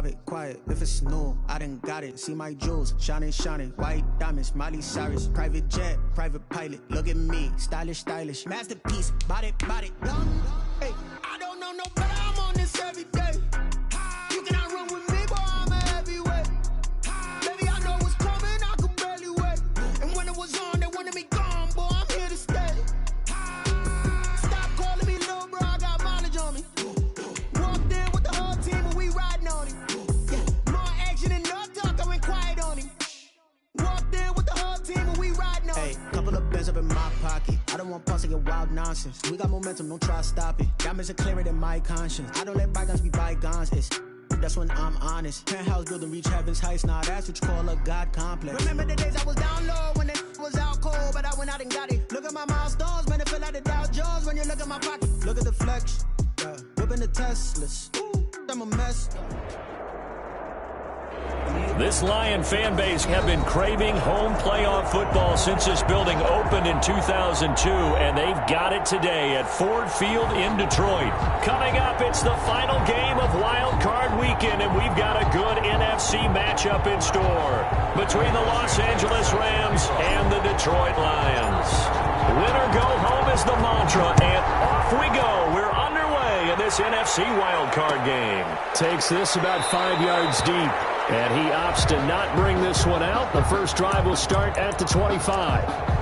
private, quiet, if it's new, I done got it. See my jewels, shining, shining, white diamonds, Miley Cyrus, private jet, private pilot. Look at me, stylish, stylish, masterpiece, body, body, done. Hey, I don't know no better, I'm on this every day. You cannot run with me, boy, I'm a heavyweight. Baby, I know what's coming, I could barely wait. And when it was on, they wanted me gone, boy, I'm here to stay. Stop calling me little bro, I got mileage on me. Walked in with the whole team and we riding on him. Yeah, more action and no talk, I went quiet on him. Walked in with the whole team and we riding on him. Hey, couple of bands up in my pocket. I don't want pause to get wild nonsense. We got momentum, don't try to stop it. Diamonds are clearer than my conscience. I don't let bygones be bygones. That's when I'm honest. Penthouse building, reach heaven's heights. Nah, that's what you call a God complex. Remember the days I was down low when it was out cold, but I went out and got it. Look at my milestones, man, it feel like the Dow Jones when you look at my pocket. Look at the flex, yeah. Whipping the Teslas. Ooh, I'm a mess. This Lion fan base have been craving home playoff football since this building opened in 2002, and they've got it today at Ford Field in Detroit. Coming up, it's the final game of Wild Card Weekend, and we've got a good NFC matchup in store between the Los Angeles Rams and the Detroit Lions. Win or go home is the mantra, and off we go. We're underway in this NFC Wild Card game. Takes this about 5 yards deep. And he opts to not bring this one out. The first drive will start at the 25.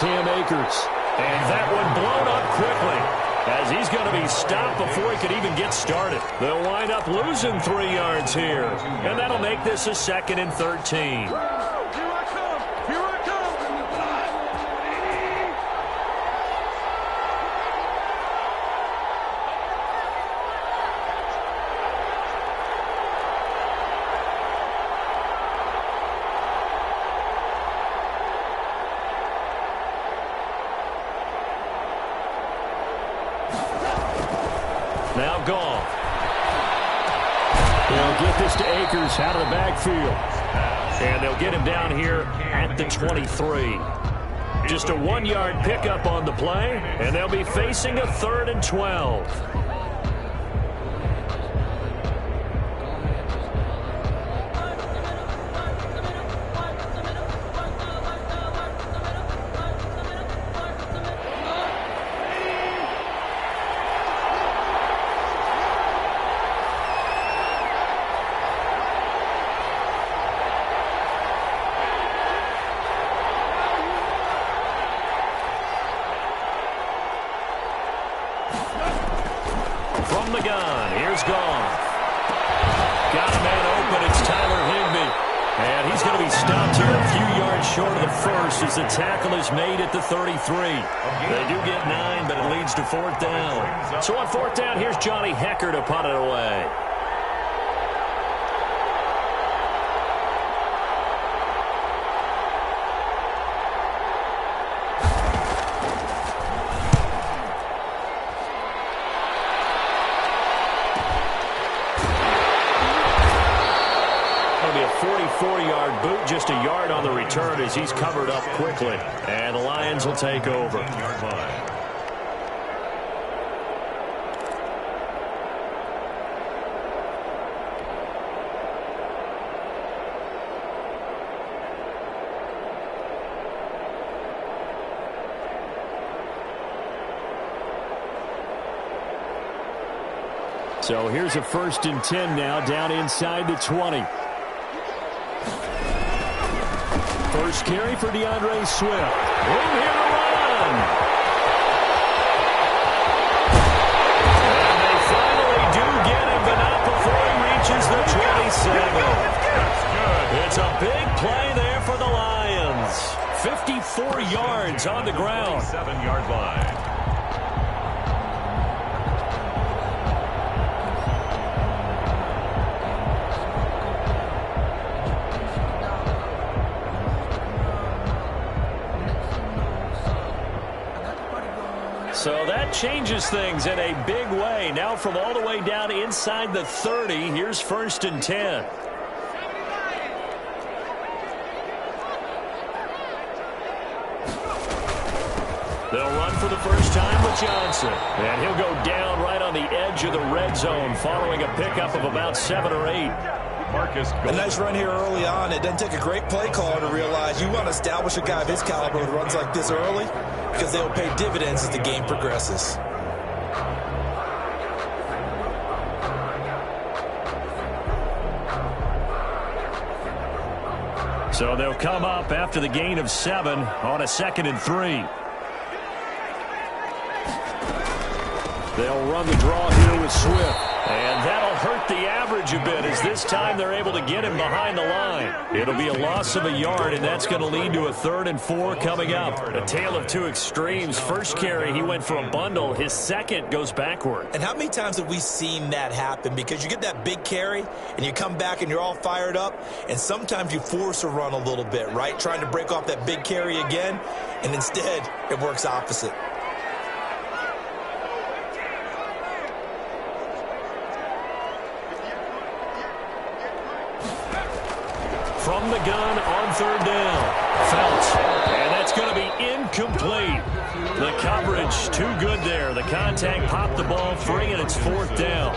Cam Akers. And that one blown up quickly as he's going to be stopped before he could even get started. They'll wind up losing 3 yards here, and that'll make this a 2nd and 13. Now gone. They'll get this to Akers out of the backfield. And they'll get him down here at the 23. Just a 1-yard pickup on the play, and they'll be facing a 3rd and 12. As the tackle is made at the 33. They do get 9, but it leads to 4th down. So on 4th down, here's Johnny Hecker to punt it away. That'll be a 44-yard boot, just a yard on the return as he's covered up quickly. And the Lions will take over. So here's a 1st and 10 now, down inside the 20. First carry for DeAndre Swift. Room here to run. And they finally do get him, but not before he reaches the 27. It's a big play there for the Lions. 54 yards on the ground. 7-yard line. So that changes things in a big way. Now from all the way down inside the 30, here's 1st and 10. They'll run for the first time with Johnson. And he'll go down right on the edge of the red zone following a pickup of about 7 or 8. A nice run here early on. It doesn't take a great play caller to realize you want to establish a guy of his caliber with runs like this early because they will pay dividends as the game progresses. So they'll come up after the gain of 7 on a 2nd and 3. They'll run the draw here with Swift. And that'll hurt the average a bit as this time they're able to get him behind the line. It'll be a loss of a yard, and that's going to lead to a 3rd and 4 coming up. A tale of two extremes. First carry, he went for a bundle. His second goes backward. And how many times have we seen that happen? Because you get that big carry, and you come back and you're all fired up, and sometimes you force a run a little bit, right? Trying to break off that big carry again, and instead it works opposite. From the gun on 3rd down. Phelps. And that's going to be incomplete. The coverage too good there. The contact popped the ball free, and it's 4th down.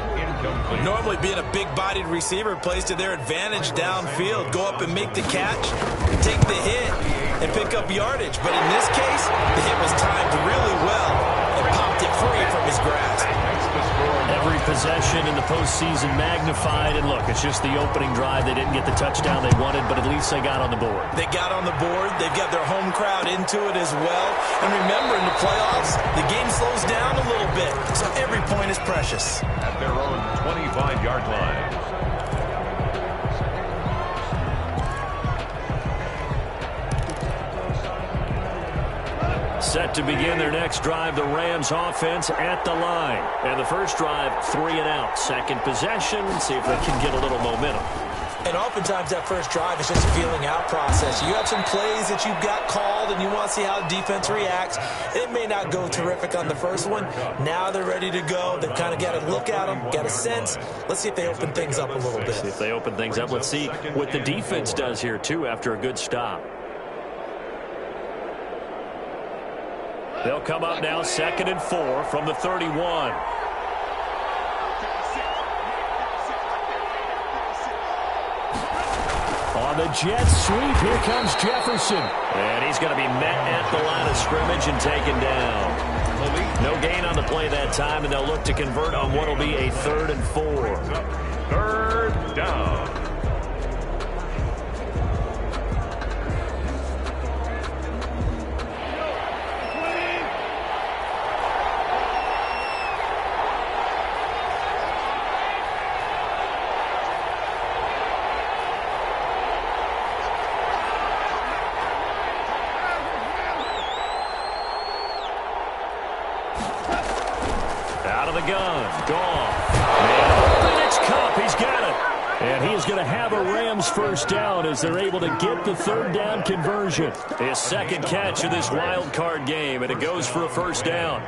Normally being a big-bodied receiver plays to their advantage downfield. Go up and make the catch, take the hit, and pick up yardage. But in this case, the hit was timed really well and popped it free from his grasp. Every possession in the postseason magnified. And look, it's just the opening drive. They didn't get the touchdown they wanted, but at least they got on the board. They got on the board. They've got their home crowd into it as well. And remember, in the playoffs, the game slows down a little bit, so every point is precious. At their own 25-yard line. Set to begin their next drive, the Rams offense at the line. And the first drive, 3 and out. Second possession, see if they can get a little momentum. And oftentimes that first drive is just a feeling out process. You have some plays that you've got called and you want to see how the defense reacts. It may not go terrific on the first one. Now they're ready to go. They've kind of got to look at them, get a sense. Let's see if they open things up a little bit. See if they open things up. Let's see what the defense does here, too, after a good stop. They'll come up now 2nd and 4 from the 31. On the jet sweep, here comes Jefferson. And he's going to be met at the line of scrimmage and taken down. No gain on the play that time, and they'll look to convert on what will be a 3rd and 4. 3rd down. Out of the gun. Gone. And it's Cup. He's got it. And he is going to have a Rams first down as they're able to get the 3rd down conversion. His second catch of this wild card game, and it goes for a first down.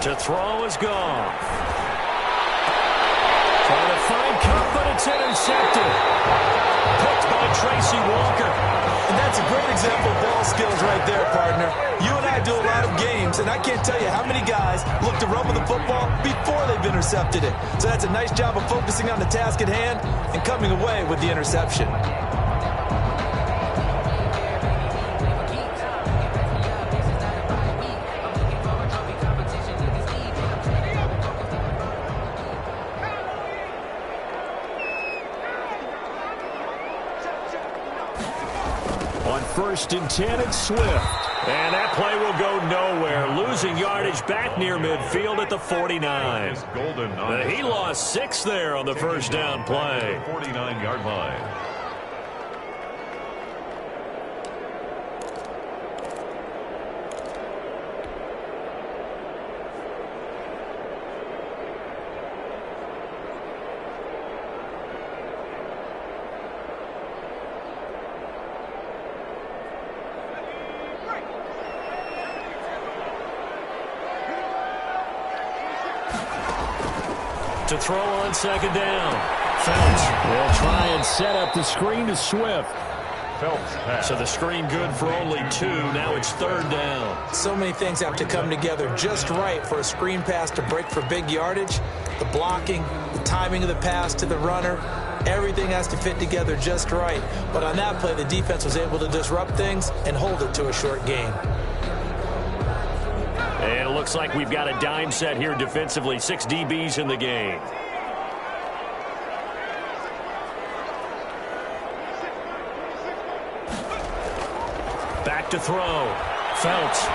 To throw is gone. Trying to find Cup, but it's intercepted. Picked by Tracy Walker. And that's a great example of ball skills right there, partner. You and I do a lot of games, and I can't tell you how many guys look to run with the football before they've intercepted it. So that's a nice job of focusing on the task at hand and coming away with the interception. On 1st and 10. It's Swift. And that play will go nowhere. Losing yardage back near midfield at the 49. He lost 6 there on the first down play. 49-yard line. To throw on 2nd down. Phelps will try and set up the screen to Swift. So the screen good for only 2. Now it's 3rd down. So many things have to come together just right for a screen pass to break for big yardage. The blocking, the timing of the pass to the runner, everything has to fit together just right. But on that play, the defense was able to disrupt things and hold it to a short gain. And it looks like we've got a dime set here defensively. 6 DBs in the game. Back to throw. Phelps.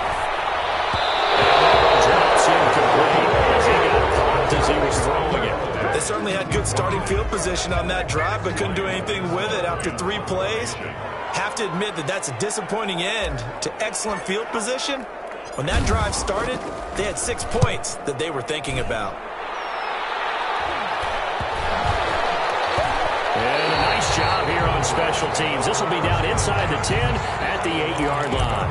Drops incomplete as he got caught as he was throwing it. They certainly had good starting field position on that drive, but couldn't do anything with it after 3 plays. Have to admit that that's a disappointing end to excellent field position. When that drive started, they had 6 points that they were thinking about. And a nice job here on special teams. This will be down inside the 10 at the 8-yard line.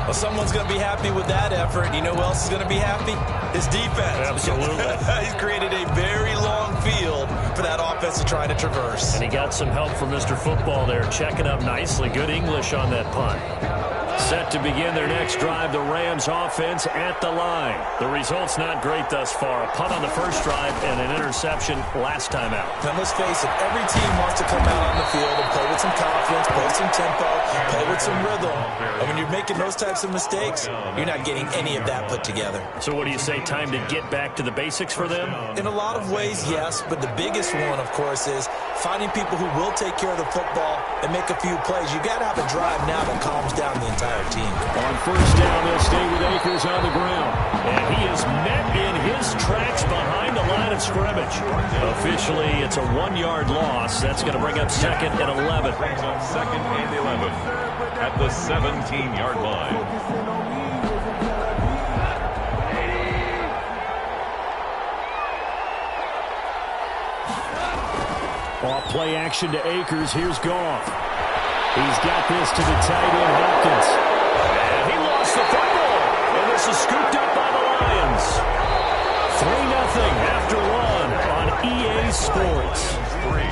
Well, someone's going to be happy with that effort. You know who else is going to be happy? His defense. Absolutely. He's created a very long field for that offense to try to traverse. And he got some help from Mr. Football there, checking up nicely. Good English on that punt. Set to begin their next drive, the Rams offense at the line. The result's not great thus far. A punt on the first drive and an interception last time out. Now, let's face it, every team wants to come out on the field and play with some confidence, play some tempo, play with some rhythm. And when you're making those types of mistakes, you're not getting any of that put together. So what do you say, time to get back to the basics for them? In a lot of ways, yes, but the biggest one, of course, is finding people who will take care of the football and make a few plays. You got to have a drive now that calms down the entire team. On first down, they'll stay with Akers on the ground. And he is met in his tracks behind the line of scrimmage. Officially, it's a 1-yard loss. That's going to bring up 2nd and 11. Brings up 2nd and 11 at the 17-yard line. Off play action to Akers. Here's Goff. He's got this to the tight end, Hopkins. And he lost the football. And this is scooped up by the Lions. 3-0 after 1 on EA Sports. 3,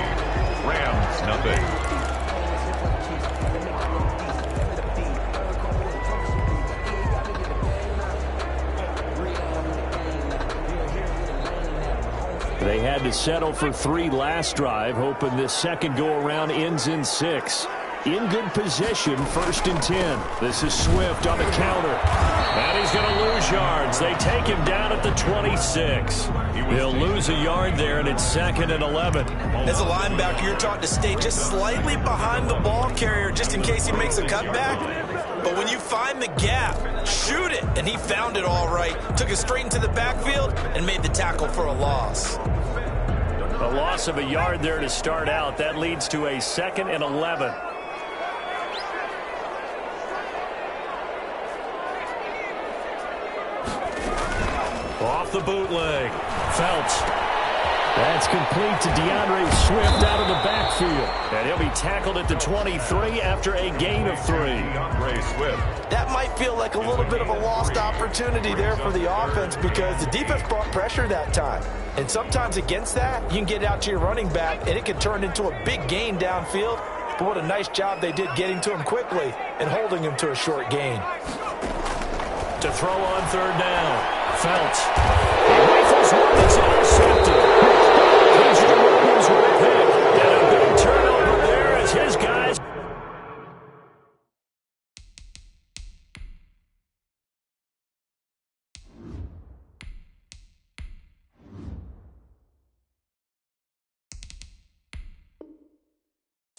Rams nothing. They had to settle for 3 last drive, hoping this second go-around ends in 6. In good position, 1st and 10. This is Swift on the counter. And he's going to lose yards. They take him down at the 26. He'll lose a yard there, and it's 2nd and 11. As a linebacker, you're taught to stay just slightly behind the ball carrier just in case he makes a cutback. But when you find the gap, shoot it. And he found it all right. Took it straight into the backfield and made the tackle for a loss. A loss of a yard there to start out. That leads to a 2nd and 11. Off the bootleg. Phelps. That's complete to DeAndre Swift out of the backfield. And he'll be tackled at the 23 after a gain of 3. DeAndre Swift. That might feel like a little bit of a lost opportunity there for the offense because the defense brought pressure that time. And sometimes against that, you can get out to your running back, and it can turn into a big gain downfield. But what a nice job they did getting to him quickly and holding him to a short gain. To throw on 3rd down. Phelps. He rifles one that's intercepted.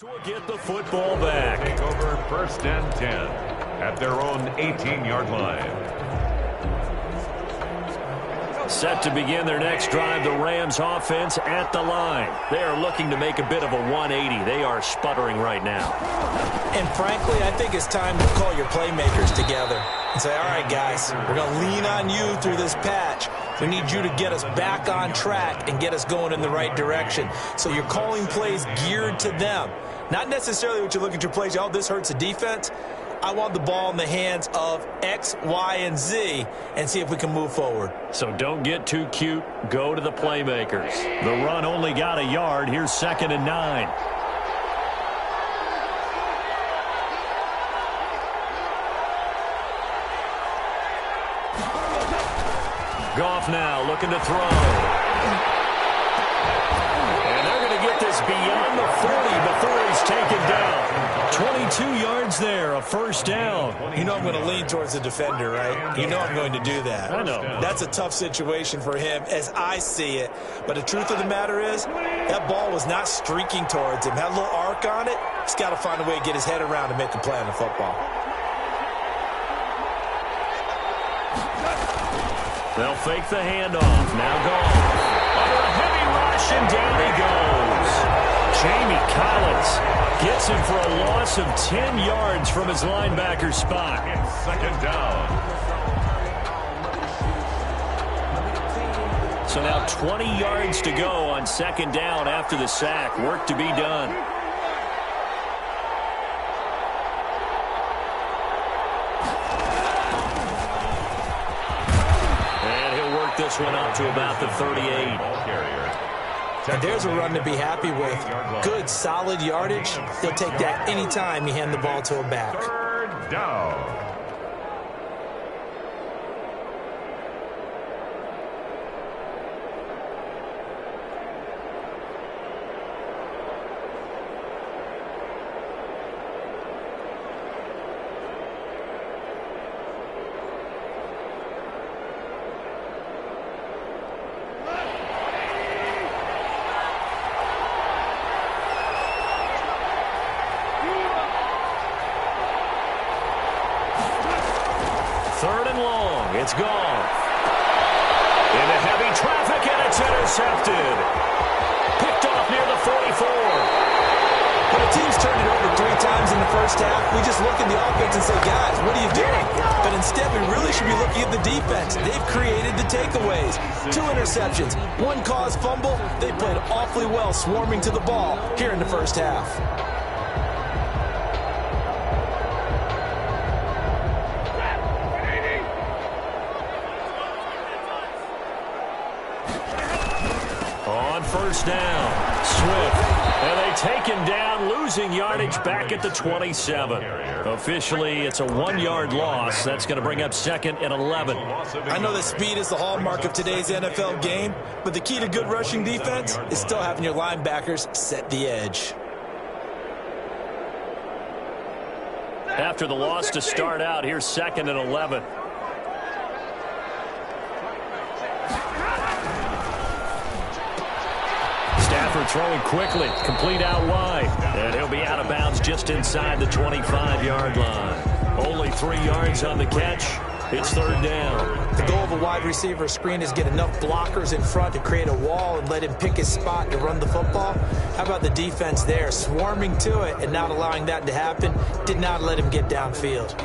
Will get the football back. Take over 1st and 10 at their own 18-yard line. Set to begin their next drive, the Rams offense at the line. They are looking to make a bit of a 180. They are sputtering right now. And frankly, I think it's time to call your playmakers together and say, all right, guys, we're going to lean on you through this patch. We need you to get us back on track and get us going in the right direction. So you're calling plays geared to them. Not necessarily what you look at your plays, oh, this hurts the defense. I want the ball in the hands of X, Y, and Z and see if we can move forward. So don't get too cute. Go to the playmakers. The run only got a yard. Here's 2nd and 9. Goff now looking to throw. And they're going to get this beyond the 40 before he's taken down. 22 yards there, a 1st down. You know I'm going to lean towards the defender, right? You know I'm going to do that. I know. That's a tough situation for him as I see it. But the truth of the matter is, that ball was not streaking towards him. Had a little arc on it. He's got to find a way to get his head around and make a play on the football. They'll fake the handoff. Now Goff. Under a heavy rush, and down he goes. Jamie Collins gets him for a loss of 10 yards from his linebacker spot. It's 2nd down. So now 20 yards to go on 2nd down after the sack. Work to be done. This one up to about the 38. And there's a run to be happy with. Good, solid yardage. He'll take that anytime you hand the ball to a back. 3rd down. It's gone. Into heavy traffic, and it's intercepted. Picked off near the 44. When a team's turned it over 3 times in the first half, we just look at the offense and say, guys, what are you doing? But instead, we really should be looking at the defense. They've created the takeaways. 2 interceptions, 1 caused fumble. They played awfully well swarming to the ball here in the first half. On 1st down, Swift. And they take him down, losing yardage back at the 27. Officially, it's a 1-yard loss. That's going to bring up 2nd and 11. I know that speed is the hallmark of today's NFL game, but the key to good rushing defense is still having your linebackers set the edge. After the loss to start out, here's 2nd and 11. Stafford throwing quickly, complete out wide. And he'll be out of bounds just inside the 25-yard line. Only 3 yards on the catch. It's 3rd down. The goal of a wide receiver screen is get enough blockers in front to create a wall and let him pick his spot to run the football. How about the defense there, swarming to it and not allowing that to happen? Did not let him get downfield.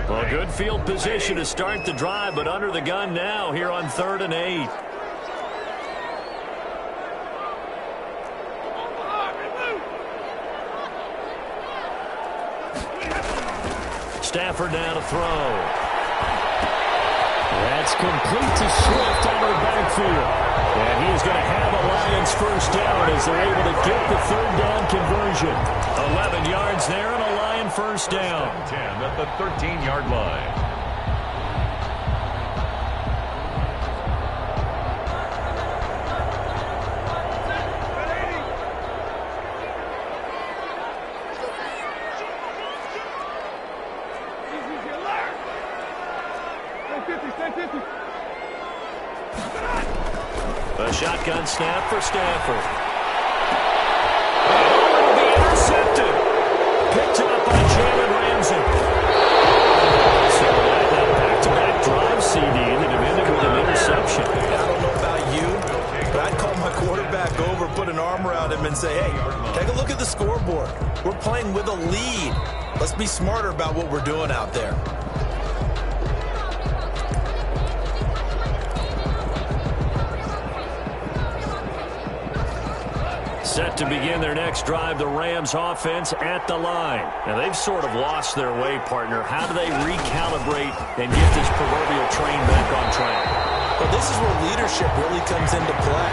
Well, good field position to start the drive, but under the gun now here on 3rd and 8. Stafford now to throw. That's complete to Swift out of the backfield. And he is going to have a Lions 1st down as they're able to get the 3rd down conversion. 11 yards there and a Lion 1st down. 10 at the 13-yard line. A shotgun snap for Stafford. an arm around him and say, hey, take a look at the scoreboard. We're playing with a lead. Let's be smarter about what we're doing out there. Set to begin their next drive, the Rams offense at the line. Now, they've sort of lost their way, partner. How do they recalibrate and get this proverbial train back on track? Well, this is where leadership really comes into play.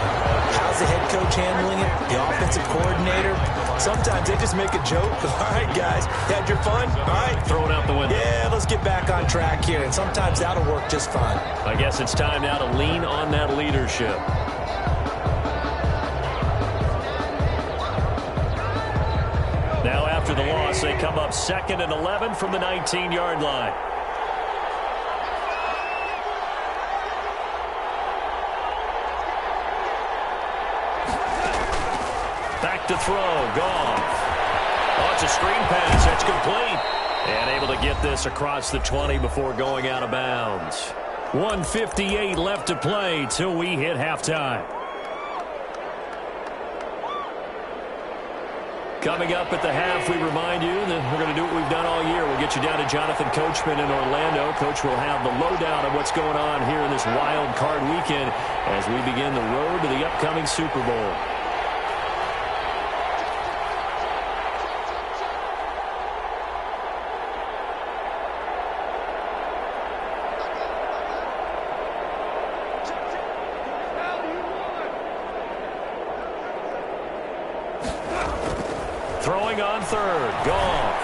How's the head coach handling it? The offensive coordinator? Sometimes they just make a joke. All right, guys, you had your fun? All right. Throw it out the window. Yeah, let's get back on track here. And sometimes that'll work just fine. I guess it's time now to lean on that leadership. Now after the loss, they come up 2nd and 11 from the 19-yard line. Back to throw, Goff. Oh, it's a screen pass, that's complete. And able to get this across the 20 before going out of bounds. 1:58 left to play till we hit halftime. Coming up at the half, we remind you that we're going to do what we've done all year. We'll get you down to Jonathan Coachman in Orlando. Coach will have the lowdown of what's going on here in this wild card weekend as we begin the road to the upcoming Super Bowl. Throwing on third, Goff.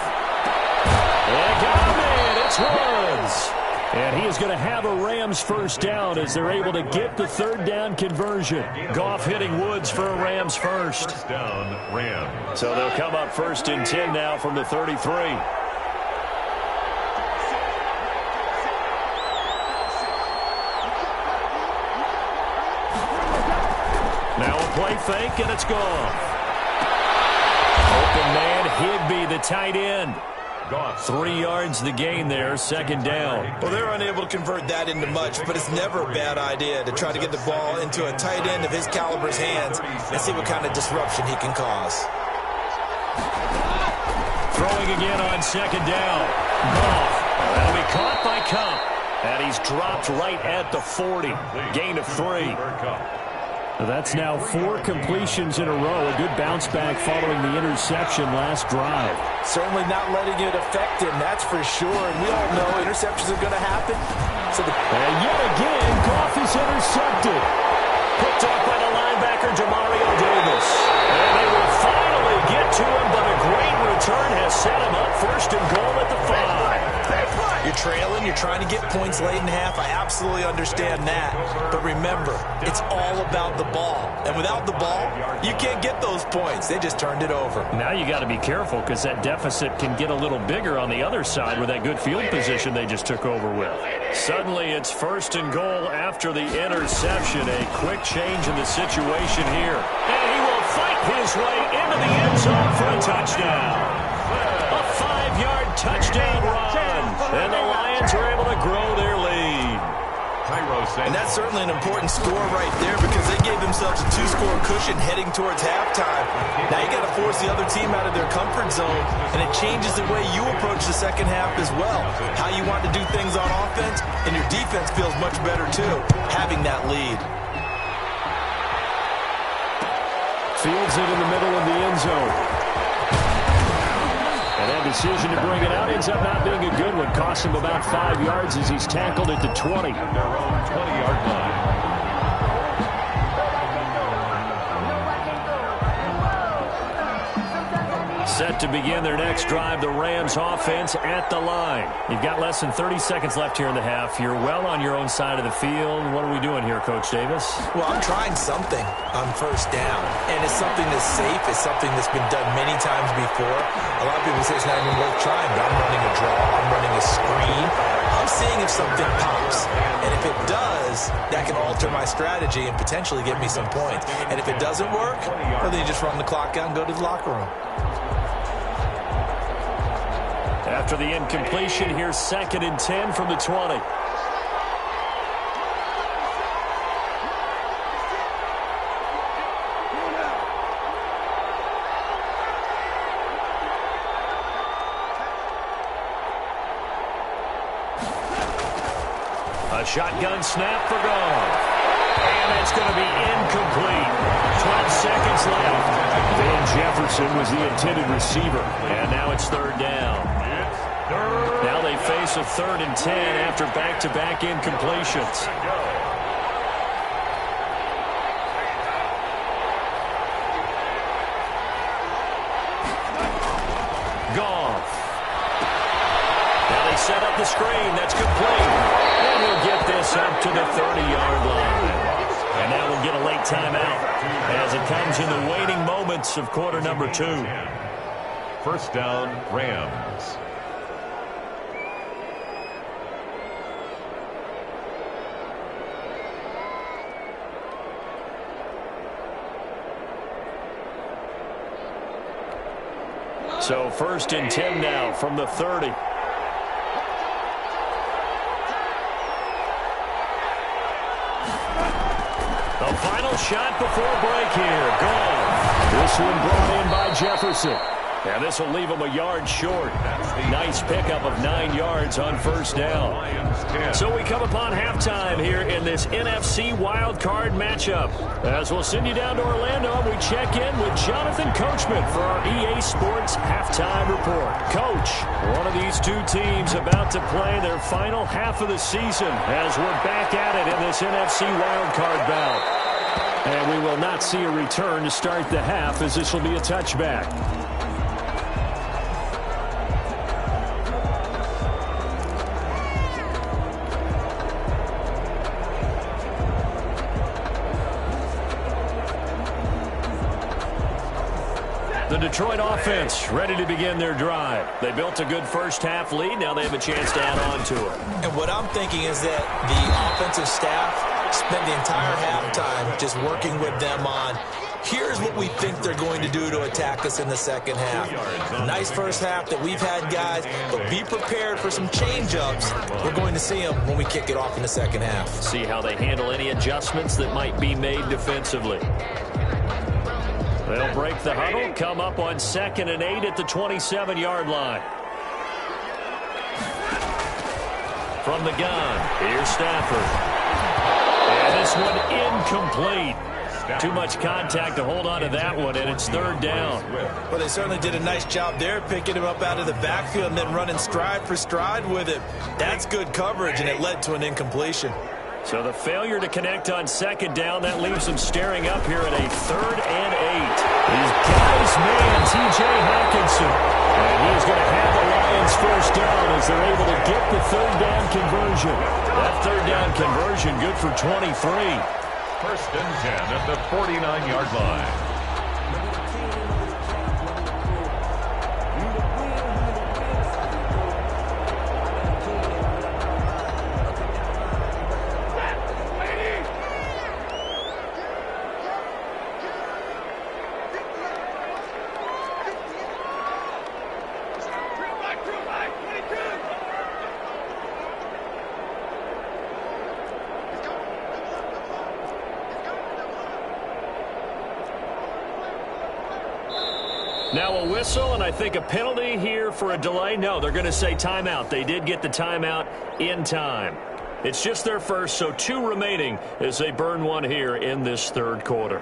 And got him in, it's Woods. And he is going to have a Rams first down as they're able to get the third down conversion. Goff hitting Woods for a Rams first. First down, Rams. So they'll come up 1st and 10 now from the 33. Now a play fake, and it's Goff. Open man, Higbee, the tight end. 3 yards the gain there, 2nd down. Well, they're unable to convert that into much, but it's never a bad idea to try to get the ball into a tight end of his caliber's hands and see what kind of disruption he can cause. Throwing again on 2nd down. Goff. That'll be caught by Cup. And he's dropped right at the 40. Gain of 3. That's now 4 completions in a row. A good bounce back following the interception last drive. Certainly not letting it affect him, that's for sure. And we all know interceptions are going to happen. And yet again, Goff is intercepted. Picked off by the linebacker, Jamario Davis. And they will finally get to him, but a great return has set him up 1st and goal at the 5. You're trailing, you're trying to get points late in half. I absolutely understand that. But remember, it's all about the ball. And without the ball, you can't get those points. They just turned it over. Now you got to be careful because that deficit can get a little bigger on the other side with that good field position they just took over with. Suddenly it's 1st and goal after the interception. A quick change in the situation here. And he will fight his way into the end zone for a touchdown. A 5-yard touchdown run. And the Lions are able to grow their lead. And that's certainly an important score right there because they gave themselves a 2-score cushion heading towards halftime. Now you got to force the other team out of their comfort zone, and it changes the way you approach the second half as well. How you want to do things on offense, and your defense feels much better too, having that lead. Fields it in the middle of the end zone. And that decision to bring it out ends up not being a good one. Costs him about 5 yards as he's tackled at the 20. Their own 20-yard line. Set to begin their next drive, the Rams offense at the line. You've got less than 30 seconds left here in the half. You're well on your own side of the field. What are we doing here, Coach Davis? Well, I'm trying something on 1st down, and it's something that's safe. It's something that's been done many times before. A lot of people say it's not even worth trying, but I'm running a draw. I'm running a screen. I'm seeing if something pops, and if it does, that can alter my strategy and potentially get me some points. And if it doesn't work, well, then you just run the clock out and go to the locker room. After the incompletion, here's 2nd and 10 from the 20. shotgun snap for Goff. And that's going to be incomplete. 12 seconds left. Van Jefferson was the intended receiver. And now it's third down. Now they face a 3rd and 10 after back-to-back incompletions. Goff. Now they set up the screen. That's complete. And he'll get this up to the 30-yard line. And now we'll get a late timeout as it comes in the waning moments of quarter number 2. First down, Rams. So 1st and 10 now from the 30. The final shot before break here. Goal. This one brought in by Jefferson. And this will leave him a yard short. Nice pickup of 9 yards on first down. So we come upon halftime here in this NFC wildcard matchup. As we'll send you down to Orlando, we check in with Jonathan Coachman for our EA Sports Halftime Report. Coach, one of these two teams about to play their final half of the season as we're back at it in this NFC wildcard bout. And we will not see a return to start the half, as this will be a touchback. The Detroit offense ready to begin their drive. They built a good first-half lead. Now they have a chance to add on to it. And what I'm thinking is that the offensive staff spent the entire halftime just working with them on, here's what we think they're going to do to attack us in the second half. Nice first half that we've had, guys, but be prepared for some change-ups. We're going to see them when we kick it off in the second half. See how they handle any adjustments that might be made defensively. They'll break the huddle, come up on 2nd and 8 at the 27-yard line. From the gun, here's Stafford. And this one incomplete. Too much contact to hold on to that one, and it's 3rd down. Well, they certainly did a nice job there, picking him up out of the backfield and then running stride for stride with it. That's good coverage, and it led to an incompletion. So the failure to connect on 2nd down, that leaves them staring up here at a 3rd and 8. He's got his man, T.J. Hawkinson. And he's going to have the Lions first down as they're able to get the 3rd down conversion. That 3rd down conversion good for 23. 1st and 10 at the 49-yard line. Now a whistle, and I think a penalty here for a delay. No, they're going to say timeout. They did get the timeout in time. It's just their first, so 2 remaining as they burn one here in this 3rd quarter.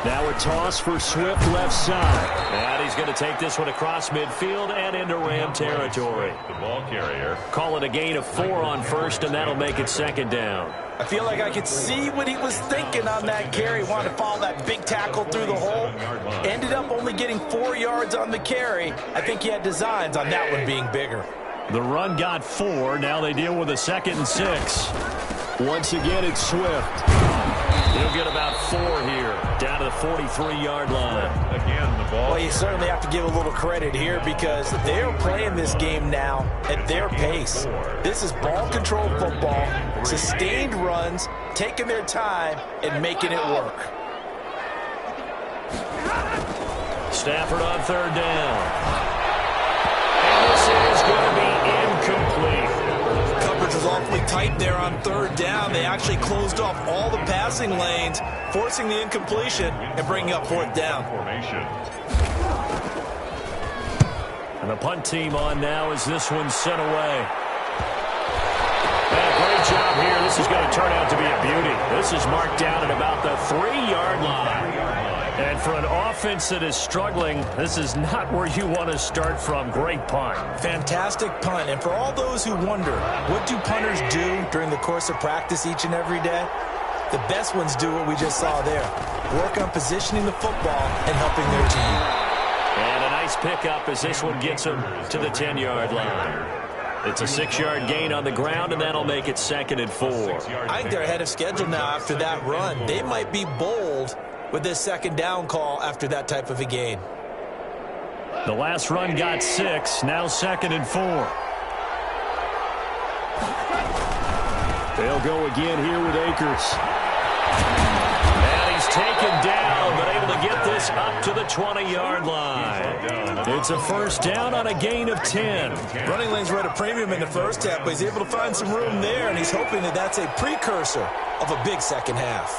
Now a toss for Swift left side. And he's going to take this one across midfield and into Ram territory. The ball carrier. Call it a gain of 4 on 1st, and that'll make it 2nd down. I feel like I could see what he was thinking on that carry. Wanted to follow that big tackle through the hole. Ended up only getting 4 yards on the carry. I think he had designs on that one being bigger. The run got 4. Now they deal with a 2nd and 6. Once again, it's Swift. He'll get about 4 here, down to the 43-yard line. Again, the ball. Well, you certainly have to give a little credit here because they're playing this game now at their pace. This is ball control football, sustained runs, taking their time, and making it work. Stafford on 3rd down. And this is going to be incomplete. Coverage was awfully tight there on 3rd down. They actually closed off all the passing lanes, forcing the incompletion and bringing up fourth down. And the punt team on now as this one's sent away. And a great job here. This is going to turn out to be a beauty. This is marked down at about the 3-yard line. And for an offense that is struggling, this is not where you want to start from. Great punt. Fantastic punt. And for all those who wonder, what do punters do during the course of practice each and every day? The best ones do what we just saw there. Work on positioning the football and helping their team. And a nice pickup as this one gets them to the 10-yard line. It's a 6-yard gain on the ground, and that'll make it 2nd and 4. I think they're ahead of schedule now after that run. They might be bold with this 2nd down call after that type of a gain. The last run got 6, now 2nd and 4. They'll go again here with Akers. And he's taken down, but able to get this up to the 20-yard line. It's a first down on a gain of 10. Running lanes were at a premium in the first half, but he's able to find some room there, and he's hoping that that's a precursor of a big second half.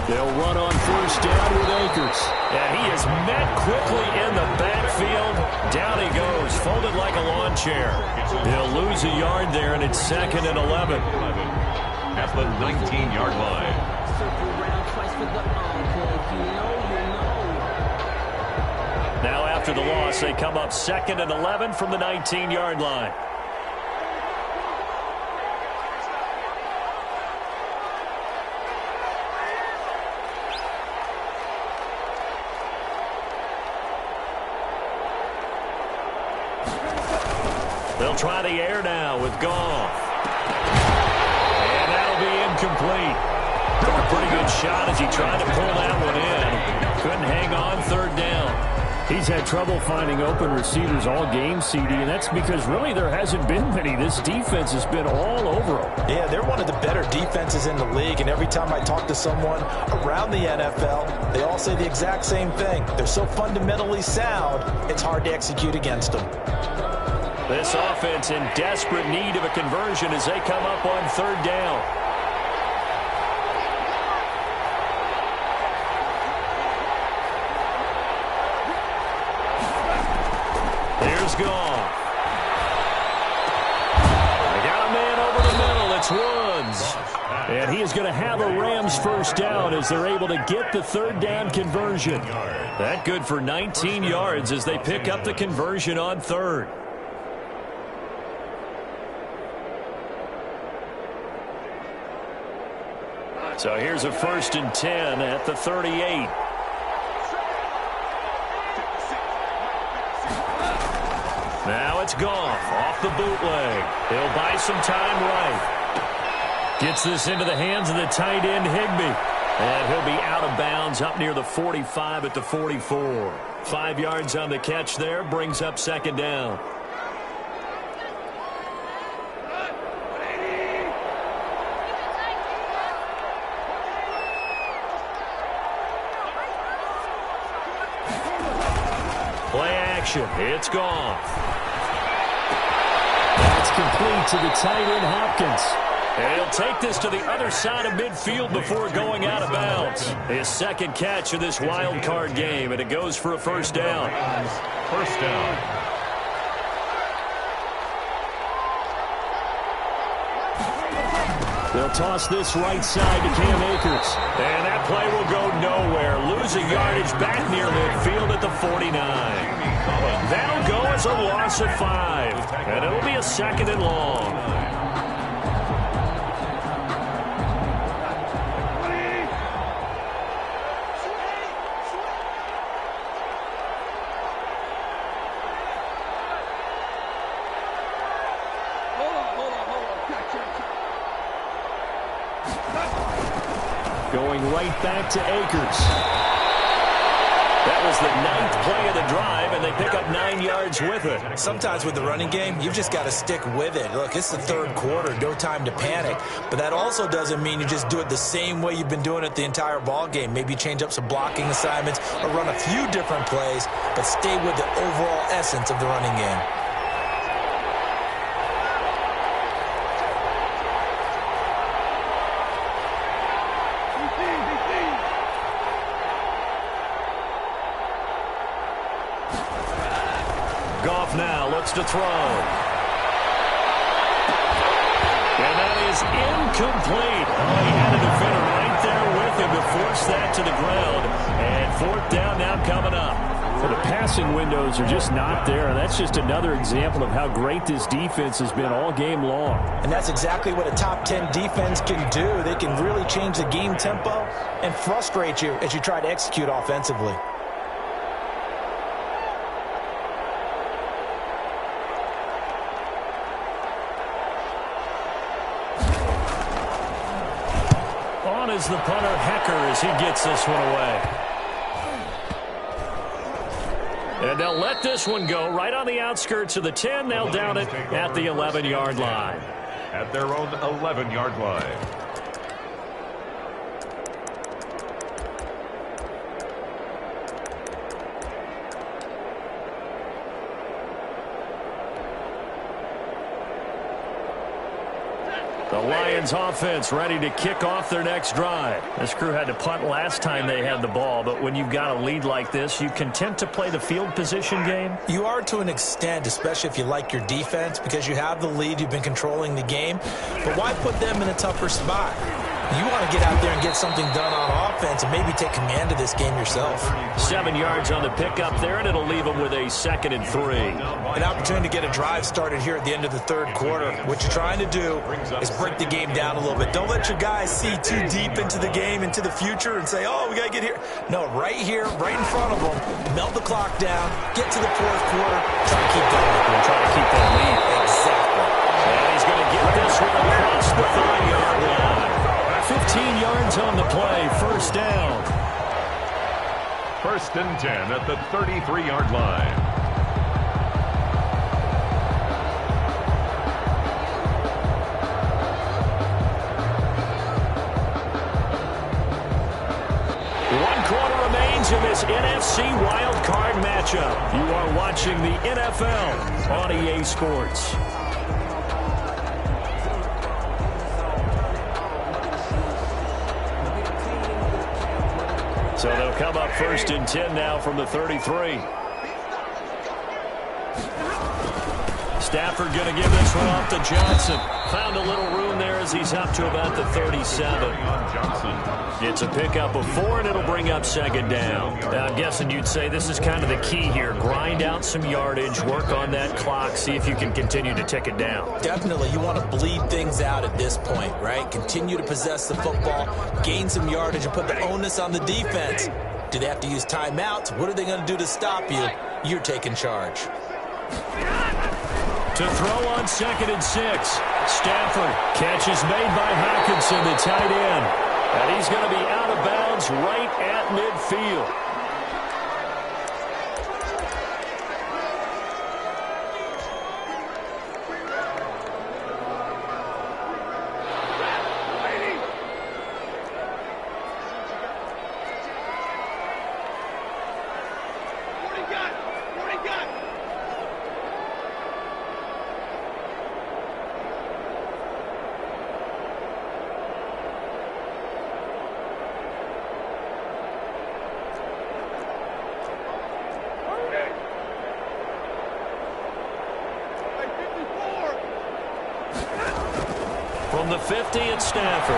They'll run on first down with Akers. And he is met quickly in the backfield. Down he goes, folded like a lawn chair. He'll lose a yard there, and it's 2nd and 11. At the 19-yard line. Now after the loss, they come up 2nd and 11 from the 19-yard line. They'll try the air now with Goff. And that'll be incomplete. Took a pretty good shot as he tried to pull that one in. Couldn't hang on 3rd down. He's had trouble finding open receivers all game, CD, and that's because really there hasn't been many. This defense has been all over him. Yeah, they're one of the better defenses in the league, and every time I talk to someone around the NFL, they all say the exact same thing. They're so fundamentally sound, it's hard to execute against them. This offense in desperate need of a conversion as they come up on 3rd down. Here's Goff. They got a man over the middle. It's Woods. And he is going to have a Rams first down as they're able to get the 3rd down conversion. That good for 19 yards as they pick up the conversion on 3rd. So here's a 1st and 10 at the 38. Now it's Goff off the bootleg. He'll buy some time right. Gets this into the hands of the tight end, Higbee. And he'll be out of bounds up near the 45 at the 44. 5 yards on the catch there, brings up 2nd down. Play action. It's Goff. That's complete to the tight end, Hopkins. And he'll take this to the other side of midfield before going out of bounds. His 2nd catch of this wild card game, and it goes for a first down. First down. They'll toss this right side to Cam Akers. And that play will go nowhere. Losing yardage back near midfield at the 49. That'll go as a loss of 5. And it'll be a 2nd and long. Going right back to Akers. That was the 9th play of the drive, and they pick up 9 yards with it. Sometimes with the running game, you've just got to stick with it. Look, it's the 3rd quarter, no time to panic. But that also doesn't mean you just do it the same way you've been doing it the entire ball game. Maybe change up some blocking assignments or run a few different plays, but stay with the overall essence of the running game. Goff now looks to throw. And that is incomplete. Oh, he had a defender right there with him to force that to the ground. And fourth down now coming up. Well, the passing windows are just not there, and that's just another example of how great this defense has been all game long. And that's exactly what a top 10 defense can do. They can really change the game tempo and frustrate you as you try to execute offensively. On is the punter, Hecker, as he gets this one away. And they'll let this one go right on the outskirts of the 10. They'll down it at the 11-yard line. At their own 11-yard line. The Lions offense ready to kick off their next drive. This crew had to punt last time they had the ball, but when you've got a lead like this, you content to play the field position game? You are to an extent, especially if you like your defense, because you have the lead, you've been controlling the game. But why put them in a tougher spot? You want to get out there and get something done on offense and maybe take command of this game yourself. 7 yards on the pickup there, and it'll leave them with a 2nd and 3. An opportunity to get a drive started here at the end of the third quarter. What you're trying to do is break the game down a little bit. Don't let your guys see too deep into the game, into the future, and say, oh, we got to get here. No, right here, right in front of them, melt the clock down, get to the fourth quarter, try to keep going. We'll try to keep that lead. Exactly. And he's going to get this one across the 30-yard line. 15 yards on the play, first down. 1st and 10 at the 33-yard line. One quarter remains in this NFC Wild Card matchup. You are watching the NFL on EA Sports. So they'll come up 1st and 10 now from the 33. Stafford going to give this one off to Johnson. Found a little room there as he's up to about the 37. It's a pickup of 4, and it'll bring up 2nd down. Now, I'm guessing you'd say this is kind of the key here. Grind out some yardage, work on that clock, see if you can continue to tick it down. Definitely. You want to bleed things out at this point, right? Continue to possess the football, gain some yardage, and put the onus on the defense. Do they have to use timeouts? What are they going to do to stop you? You're taking charge. To throw on 2nd and 6. Stafford. Catch is made by Hockenson, the tight end. And he's going to be out of bounds right at midfield. From the 50, it's Stafford.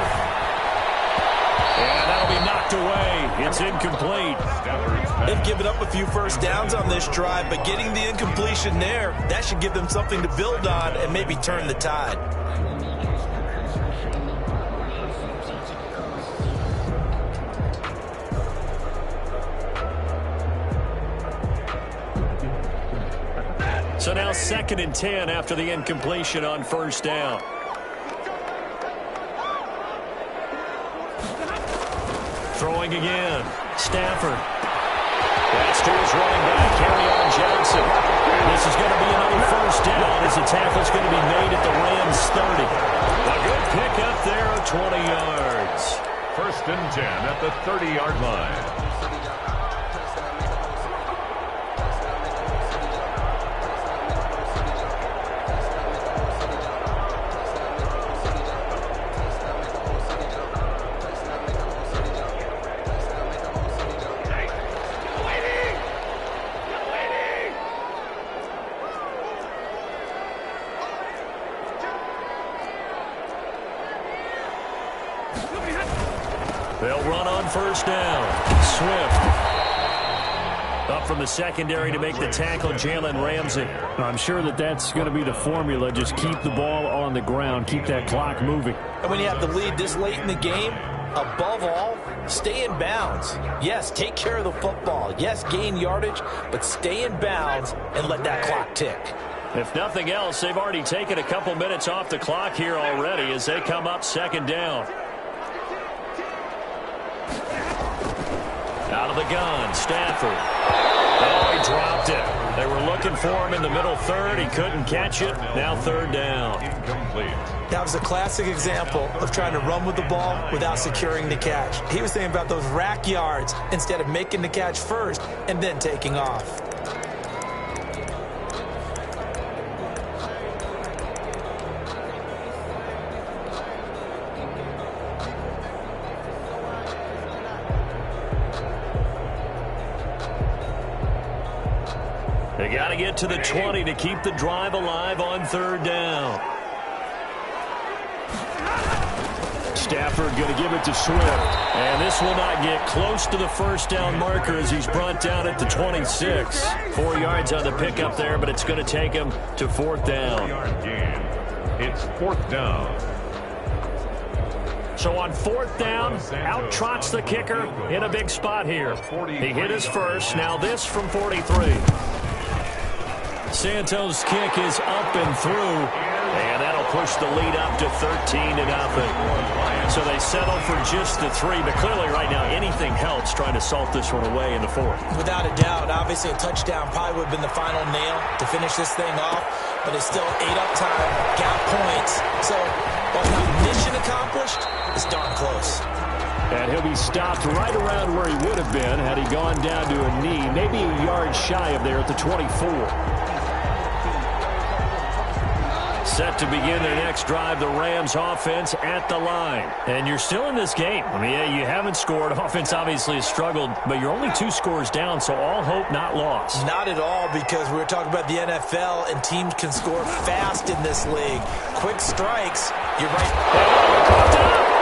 And that'll be knocked away. It's incomplete. They've given up a few first downs on this drive, but getting the incompletion there, that should give them something to build on and maybe turn the tide. So now 2nd and 10 after the incompletion on 1st down. Throwing again. Stafford. Pass to his running back, Kerryon Johnson. And this is going to be another 1st down as the tackle's going to be made at the Rams 30. A good pick up there of 20 yards. 1st and 10 at the 30-yard line. on first down. Swift up from the secondary to make the tackle, Jalen Ramsey. I'm sure that's going to be the formula. Just keep the ball on the ground. Keep that clock moving. And when you have the lead this late in the game, above all, stay in bounds. Yes, take care of the football. Yes, gain yardage, but stay in bounds and let that clock tick. If nothing else, they've already taken a couple minutes off the clock here already as they come up second down. Out of the gun, Stafford. Oh, he dropped it. They were looking for him in the middle third. He couldn't catch it. Now third down. Incomplete. That was a classic example of trying to run with the ball without securing the catch. He was thinking about those rack yards instead of making the catch first and then taking off. They got to get to the 20 to keep the drive alive on third down. Stafford going to give it to Swift. And this will not get close to the first down marker as he's brought down at the 26. 4 yards on the pickup there, but it's going to take him to fourth down. 4-yard gain. It's fourth down. So on fourth down, out trots the kicker in a big spot here. He hit his first. Now this from 43. Santos' kick is up and through, and that'll push the lead up to 13-0. So they settle for just the 3, but clearly right now anything helps trying to salt this one away in the fourth. Without a doubt, obviously a touchdown probably would have been the final nail to finish this thing off, but it's still ate up time, got points. So while not mission accomplished, it's darn close. And he'll be stopped right around where he would have been had he gone down to a knee, maybe a yard shy of there at the 24. Set to begin their next drive, the Rams offense at the line. And you're still in this game. I mean, yeah, you haven't scored. Offense obviously has struggled, but you're only 2 scores down, so all hope not lost. Not at all, because we were talking about the NFL, and teams can score fast in this league. Quick strikes, you're right.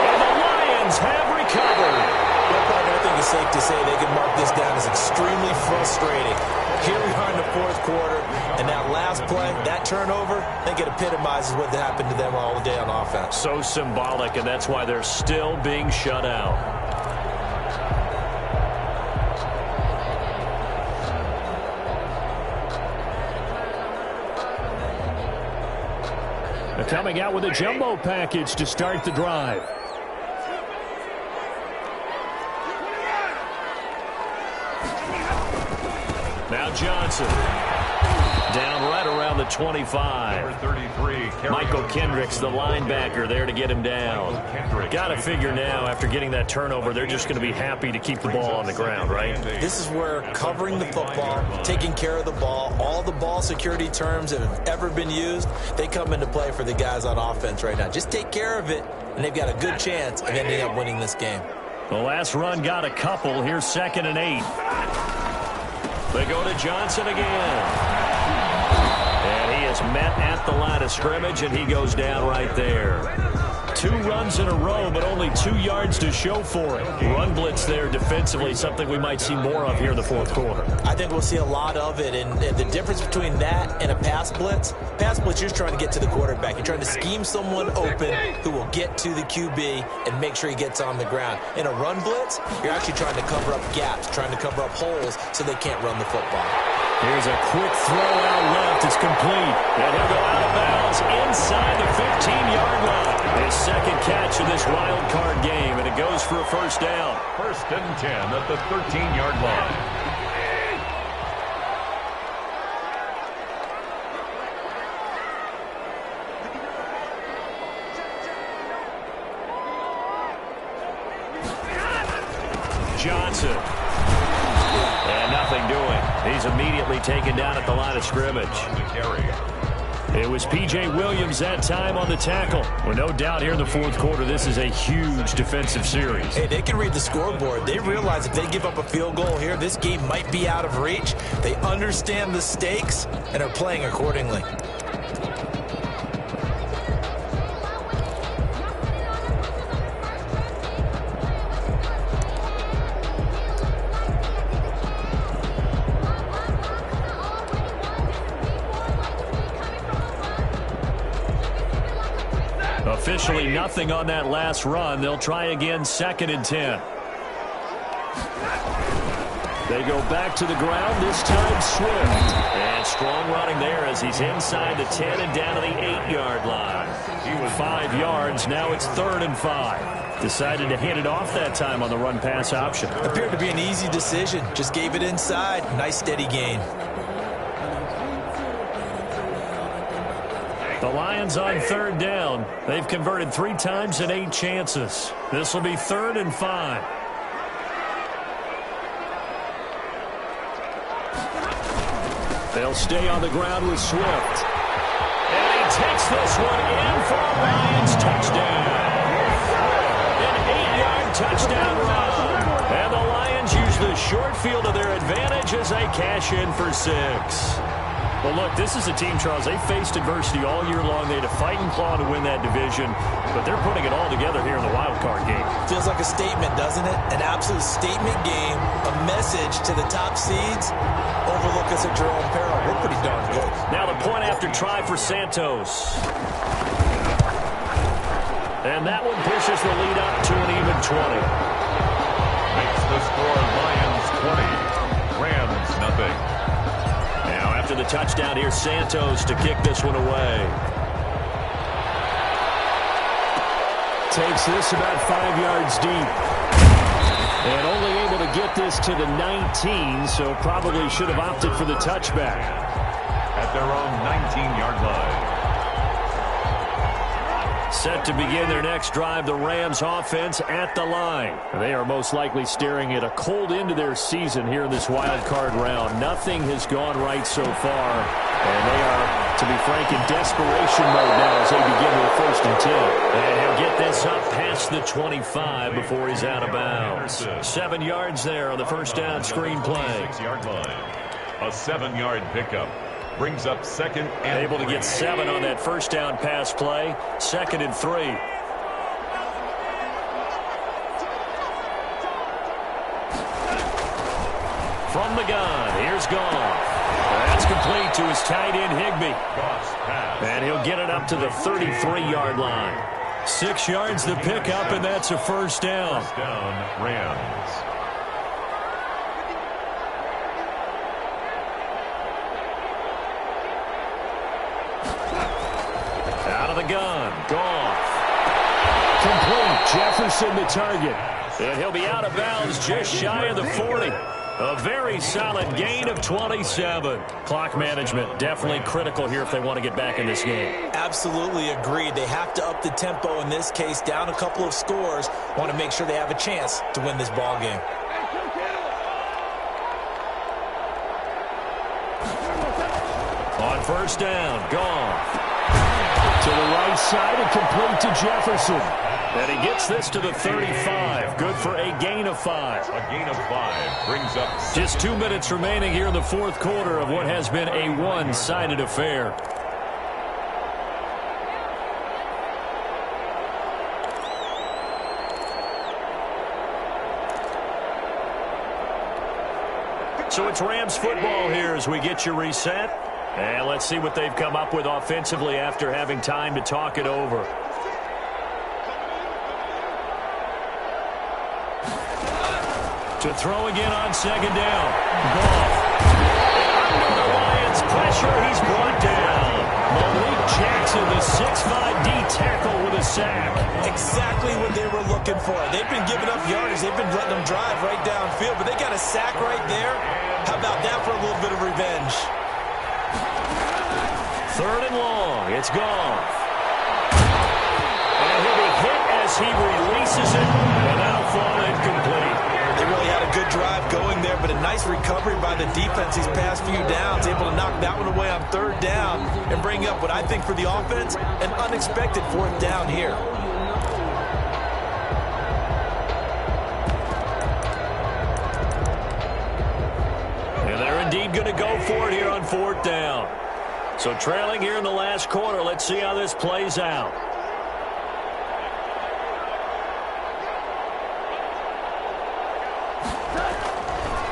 And the Lions have recovered. I think it's safe to say they can mark this down as extremely frustrating. Here we are in the fourth quarter, and that last play, that turnover, I think it epitomizes what happened to them all day on offense. So symbolic, and that's why they're still being shut out. They're coming out with a jumbo package to start the drive. Now Johnson. Down right around the 25. Number 33. Michael Kendricks, the linebacker, there to get him down. Got to figure now, after getting that turnover, they're just going to be happy to keep the ball on the ground, right? This is where covering the football, taking care of the ball, all the ball security terms that have ever been used, they come into play for the guys on offense right now. Just take care of it, and they've got a good chance of ending up winning this game. The last run got a couple. Here's 2nd and 8. They go to Johnson again. And he is met at the line of scrimmage, and he goes down right there. 2 runs in a row, but only 2 yards to show for it. Run blitz there defensively, something we might see more of here in the fourth quarter. I think we'll see a lot of it, and the difference between that and a pass blitz, you're trying to get to the quarterback. You're trying to scheme someone open who will get to the QB and make sure he gets on the ground. In a run blitz, you're actually trying to cover up gaps, trying to cover up holes so they can't run the football. Here's a quick throw out left. It's complete. And he'll go out of bounds inside the 15-yard line. His second catch of this wild card game, and it goes for a first down. 1st and 10 at the 13-yard line. Johnson. And nothing doing. He's immediately taken down at the line of scrimmage. It was P.J. Williams that time on the tackle. Well, no doubt here in the fourth quarter, this is a huge defensive series. Hey, they can read the scoreboard. They realize if they give up a field goal here, this game might be out of reach. They understand the stakes and are playing accordingly. Essentially nothing on that last run. They'll try again, 2nd and 10. They go back to the ground, this time Swift. And strong running there as he's inside the 10 and down to the 8-yard line. He was 5 yards, now it's 3rd and 5. Decided to hand it off that time on the run-pass option. Appeared to be an easy decision. Just gave it inside. Nice steady gain. The Lions on 3rd down. They've converted 3 times in 8 chances. This will be 3rd and 5. They'll stay on the ground with Swift. And he takes this one in for a Lions touchdown. An 8-yard touchdown run. And the Lions use the short field to their advantage as they cash in for 6. Well, look, this is a team, Charles, they faced adversity all year long. They had to fight and claw to win that division, but they're putting it all together here in the wild card game. Feels like a statement, doesn't it? An absolute statement game, a message to the top seeds. Overlook us at your own peril. We're pretty darn good. Now the point after try for Santos. And that one pushes the lead up to an even 20. Makes the score Lions 20, Rams nothing. Now after the touchdown, here's Santos to kick this one away. Takes this about 5 yards deep. And only able to get this to the 19, so probably should have opted for the touchback. At their own 19-yard line. Set to begin their next drive, the Rams offense at the line. They are most likely staring at a cold end to their season here in this wild card round. Nothing has gone right so far, and they are, to be frank, in desperation mode now as they begin their 1st and 10. And he'll get this up past the 25 before he's out of bounds. 7 yards there on the first down screen play. 6-yard line. A 7-yard pickup. Brings up 2nd and able to get 7 on that first down pass play. 2nd and 3. From the gun, here's Goff. That's complete to his tight end, Higbee. And he'll get it up to the 33-yard line. 6 yards the pickup, and that's a first down. First down, Rams. Out of the gun, Goff. Complete, Jefferson the target. And he'll be out of bounds just shy of the 40. A very solid gain of 27. Clock management definitely critical here if they want to get back in this game. Absolutely agreed. They have to up the tempo in this case, down a couple of scores. Want to make sure they have a chance to win this ball game. On first down, Goff. To the right side and complete to Jefferson. And he gets this to the 35. Good for a gain of 5. A gain of 5 brings up... Just 2 minutes remaining here in the 4th quarter of what has been a one-sided affair. So it's Rams football here as we get you reset. And let's see what they've come up with offensively after having time to talk it over. To throw again on 2nd down. Goff. Under the Lions' pressure, he's brought down. Malik Jackson, the 6'5" D tackle with a sack. Exactly what they were looking for. They've been giving up yardage. They've been letting them drive right downfield, but they got a sack right there. How about that for a little bit of revenge? 3rd and long. It's Goff. And he'll be hit as he releases it, and that'll fall incomplete. They really had a good drive going there, but a nice recovery by the defense these past few downs, able to knock that one away on 3rd down and bring up what I think for the offense, an unexpected 4th down here. And they're indeed going to go for it here on 4th down. So trailing here in the last quarter, let's see how this plays out.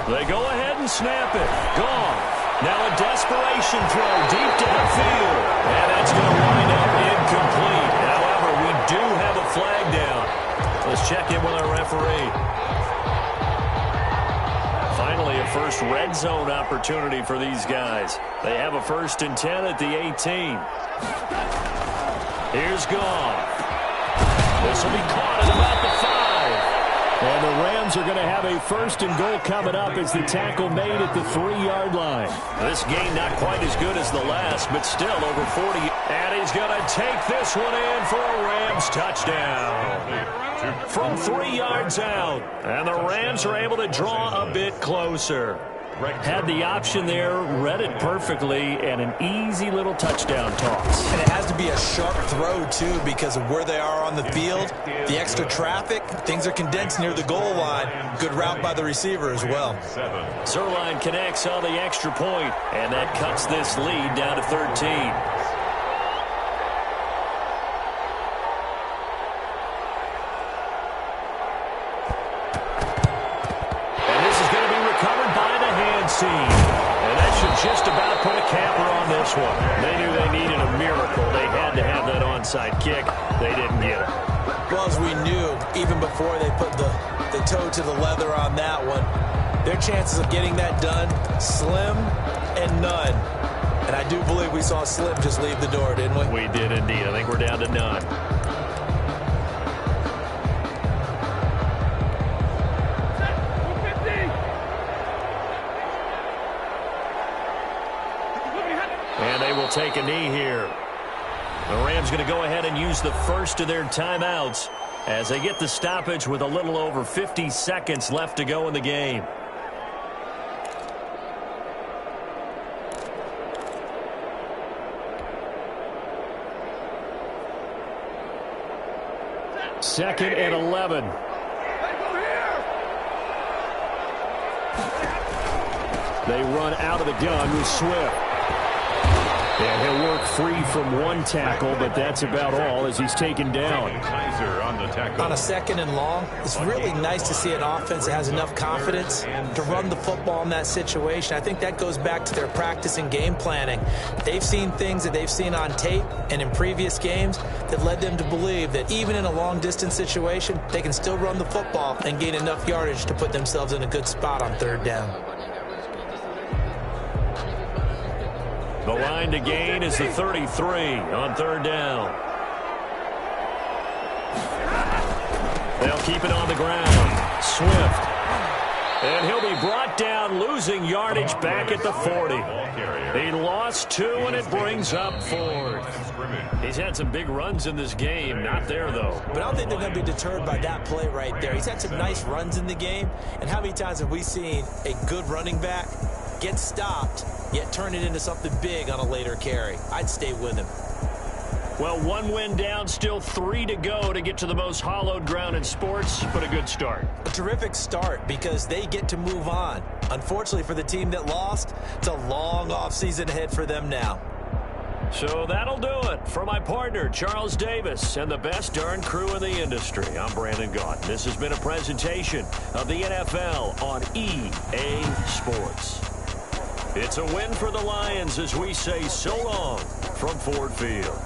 They go ahead and snap it. Goff. Now a desperation throw deep downfield. And that's going to wind up incomplete. However, we do flag down. Let's check in with our referee. Finally, a first red zone opportunity for these guys. They have a 1st and 10 at the 18. Here's Goff. This will be caught at about the 5. And the Rams are going to have a 1st and goal coming up as the tackle made at the 3-yard line. This game not quite as good as the last, but still over 40. And he's going to take this one in for a Rams touchdown. From 3 yards out. And the Rams are able to draw a bit closer. Had the option there, read it perfectly, and an easy little touchdown toss. And it has to be a sharp throw, too, because of where they are on the field. The extra traffic, things are condensed near the goal line. Good route by the receiver as well. Zerline connects on the extra point, and that cuts this lead down to 13. And that should just about put a capper on this one. They knew they needed a miracle. They had to have that onside kick. They didn't get it. Well, as we knew, even before they put the toe to the leather on that one, their chances of getting that done, slim and none. And I do believe we saw Slim just leave the door, didn't we? We did indeed. I think we're down to none. Take a knee here. The Rams going to go ahead and use the first of their timeouts as they get the stoppage with a little over 50 seconds left to go in the game. Second and 11. They run out of the gun with Swift. And he'll work free from one tackle, but that's about all as he's taken down. On a 2nd and long, it's really nice to see an offense that has enough confidence to run the football in that situation. I think that goes back to their practice and game planning. They've seen things that they've seen on tape and in previous games that led them to believe that even in a long-distance situation, they can still run the football and gain enough yardage to put themselves in a good spot on 3rd down. The line to gain is the 33 on 3rd down. They'll keep it on the ground. Swift. And he'll be brought down, losing yardage back at the 40. He lost 2, and it brings up 4th. He's had some big runs in this game. Not there, though. But I don't think they're going to be deterred by that play right there. He's had some nice runs in the game. And how many times have we seen a good running back get stopped, yet turn it into something big on a later carry? I'd stay with him. Well, 1 win down, still 3 to go to get to the most hallowed ground in sports, but a good start. A terrific start because they get to move on. Unfortunately for the team that lost, it's a long offseason ahead for them now. So that'll do it for my partner, Charles Davis, and the best darn crew in the industry. I'm Brandon Gaunt. This has been a presentation of the NFL on EA Sports. It's a win for the Lions as we say so long from Ford Field.